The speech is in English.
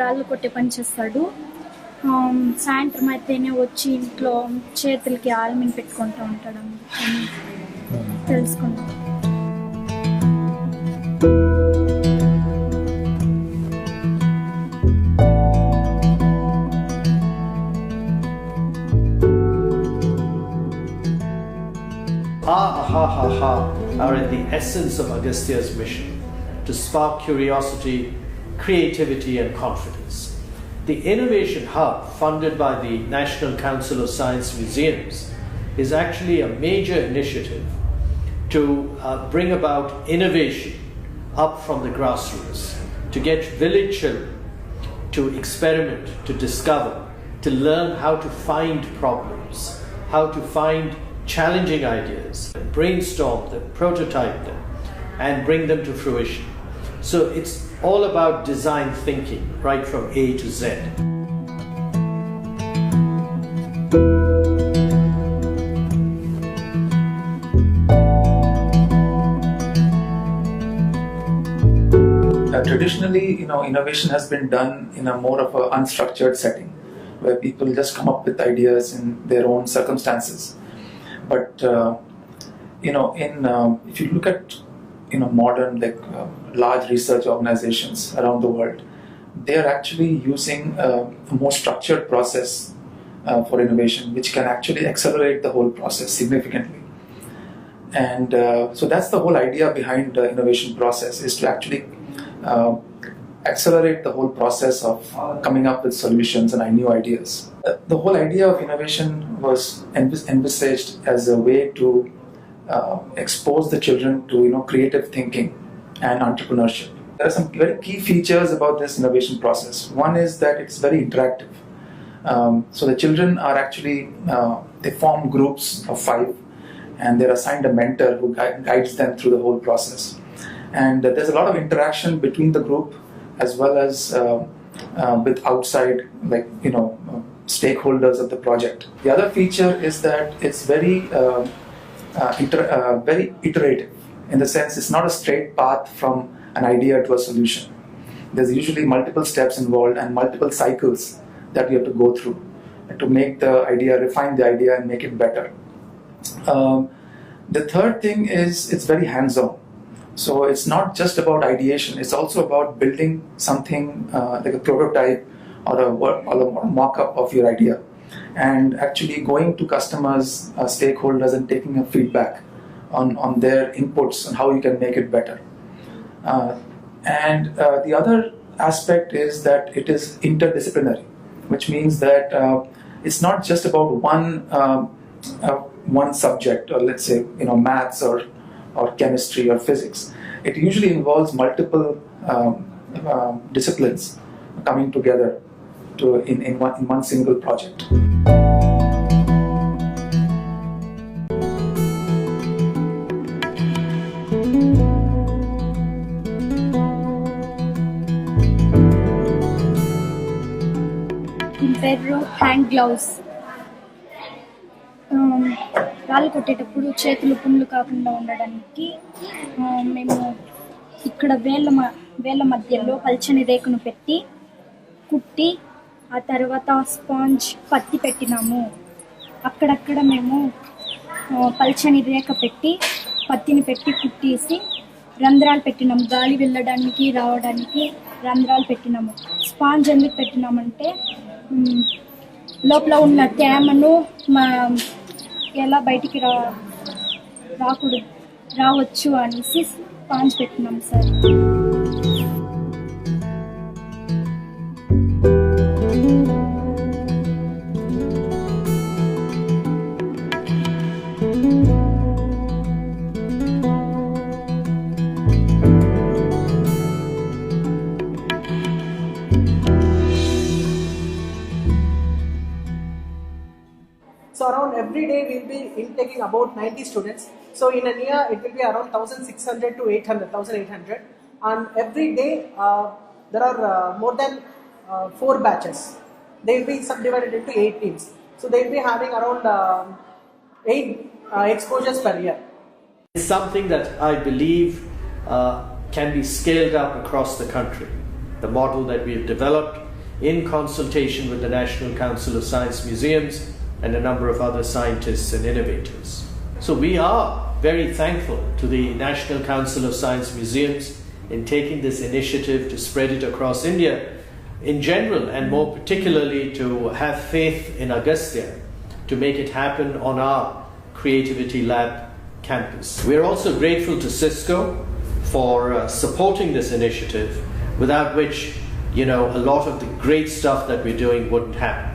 రాళ్ళు కొట్టే పని చేస్తాడు. సాయంత్రం అయితేనే వచ్చి ఇంట్లో చేతులకి ఆల్మిన్ పెట్టుకుంటూ ఉంటాడు అని తెలుసుకున్నాం. Are at the essence of Agastya's mission to spark curiosity, creativity and confidence. The Innovation Hub, funded by the National Council of Science Museums, is actually a major initiative to bring about innovation up from the grassroots, to get village children to experiment, to discover, to learn how to find problems, how to find challenging ideas, brainstorm them, prototype them, and bring them to fruition. So it's all about design thinking, right from A to Z. Traditionally, innovation has been done in a more of an unstructured setting, where people just come up with ideas in their own circumstances. But if you look at modern large research organizations around the world, they are actually using a more structured process for innovation, which can actually accelerate the whole process significantly. And so that's the whole idea behind the innovation process, is to actually accelerate the whole process of coming up with solutions and new ideas. The whole idea of innovation was envisaged as a way to expose the children to creative thinking and entrepreneurship. There are some very key features about this innovation process. One is that it's very interactive. So the children are actually, they form groups of 5 and they're assigned a mentor who guides them through the whole process. And there's a lot of interaction between the group as well as with outside stakeholders of the project. The other feature is that it's very iterative, in the sense it's not a straight path from an idea to a solution. There's usually multiple steps involved and multiple cycles that you have to go through to make the idea, refine the idea and make it better. The third thing is it's very hands-on. So it's not just about ideation, it's also about building something like a prototype or a mock-up of your idea, and actually going to customers, stakeholders, and taking a feedback on their inputs on how you can make it better. And the other aspect is that it is interdisciplinary, which means that it's not just about one subject, or let's say maths or chemistry or physics. It usually involves multiple disciplines coming together in one single project. Hand gloves. రాళ్ళు కొట్టేటప్పుడు చేతులు పుండ్లు కాకుండా ఉండడానికి మేము ఇక్కడ వేళ్ళ మధ్యలో పల్చని రేకును పెట్టి కుట్టి, ఆ తర్వాత స్పాంజ్ పత్తి పెట్టినాము. అక్కడక్కడ మేము పల్చని రేక పెట్టి పత్తిని పెట్టి కుట్టేసి రంధ్రాలు పెట్టినాము. గాలి వెళ్ళడానికి రావడానికి రంధ్రాలు పెట్టినాము. స్పాంజ్ ఎందుకు పెట్టినామంటే లోపల ఉన్న తేమను ఎలా బయటికి రావచ్చు అనేసి స్పాంజ్ పెట్టినాం sir. So around every day we will be intaking about 90 students. So in a year it will be around 1,600 to 1,800. And every day there are more than 4 batches. They will be subdivided into 8 teams. So they will be having around 8 exposures per year. It's something that I believe can be scaled up across the country. the model that we have developed in consultation with the National Council of Science Museums and a number of other scientists and innovators. So we are very thankful to the National Council of Science Museums in taking this initiative to spread it across India in general, and more particularly to have faith in Agastya to make it happen on our Creativity Lab campus. We're also grateful to Cisco for supporting this initiative, without which, a lot of the great stuff that we're doing wouldn't happen.